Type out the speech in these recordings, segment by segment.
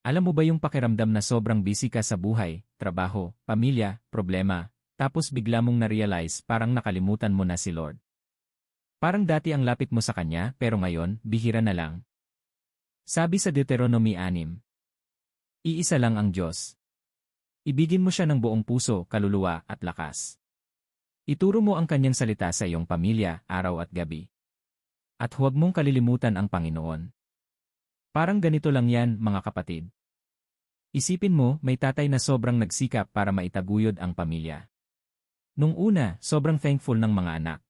Alam mo ba yung pakiramdam na sobrang busy ka sa buhay, trabaho, pamilya, problema, tapos bigla mong na-realize parang nakalimutan mo na si Lord? Parang dati ang lapit mo sa Kanya pero ngayon, bihira na lang. Sabi sa Deuteronomy 6, iisa lang ang Diyos. Ibigin mo siya ng buong puso, kaluluwa at lakas. Ituro mo ang Kanyang salita sa iyong pamilya, araw at gabi. At huwag mong kalilimutan ang Panginoon. Parang ganito lang yan, mga kapatid. Isipin mo, may tatay na sobrang nagsikap para maitaguyod ang pamilya. Nung una, sobrang thankful ng mga anak.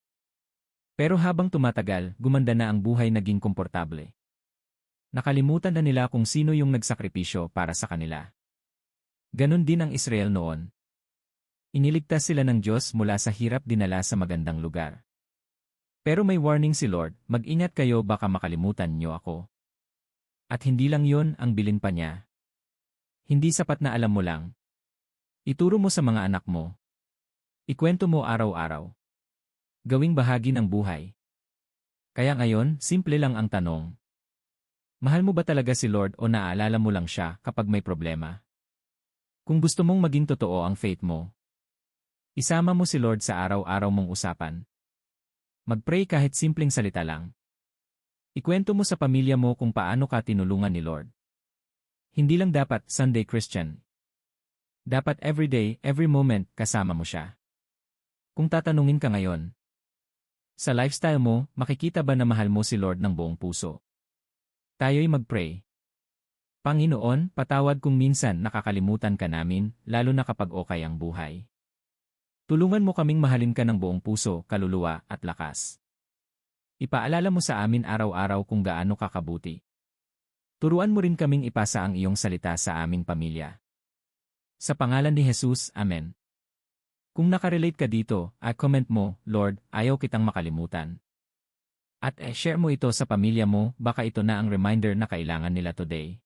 Pero habang tumatagal, gumanda na ang buhay, naging komportable. Nakalimutan na nila kung sino yung nagsakripisyo para sa kanila. Ganon din ang Israel noon. Iniligtas sila ng Diyos mula sa hirap, dinala sa magandang lugar. Pero may warning si Lord, mag-ingat kayo, baka makalimutan niyo ako. At hindi lang yon, ang bilin pa niya. Hindi sapat na alam mo lang. Ituro mo sa mga anak mo. Ikwento mo araw-araw. Gawing bahagi ng buhay. Kaya ngayon, simple lang ang tanong. Mahal mo ba talaga si Lord o naaalala mo lang siya kapag may problema? Kung gusto mong maging totoo ang faith mo, isama mo si Lord sa araw-araw mong usapan. Mag-pray kahit simpleng salita lang. Ikwento mo sa pamilya mo kung paano ka tinulungan ni Lord. Hindi lang dapat Sunday Christian. Dapat everyday, every moment, kasama mo siya. Kung tatanungin ka ngayon, sa lifestyle mo, makikita ba na mahal mo si Lord ng buong puso? Tayo'y mag-pray. Panginoon, patawad kung minsan nakakalimutan ka namin, lalo na kapag okay ang buhay. Tulungan mo kaming mahalin ka ng buong puso, kaluluwa, at lakas. Ipaalala mo sa amin araw-araw kung gaano ka kabuti. Turuan mo rin kaming ipasa ang iyong salita sa aming pamilya. Sa pangalan ni Jesus, Amen. Kung nakarelate ka dito, comment mo, Lord, ayaw kitang makalimutan. At share mo ito sa pamilya mo, baka ito na ang reminder na kailangan nila today.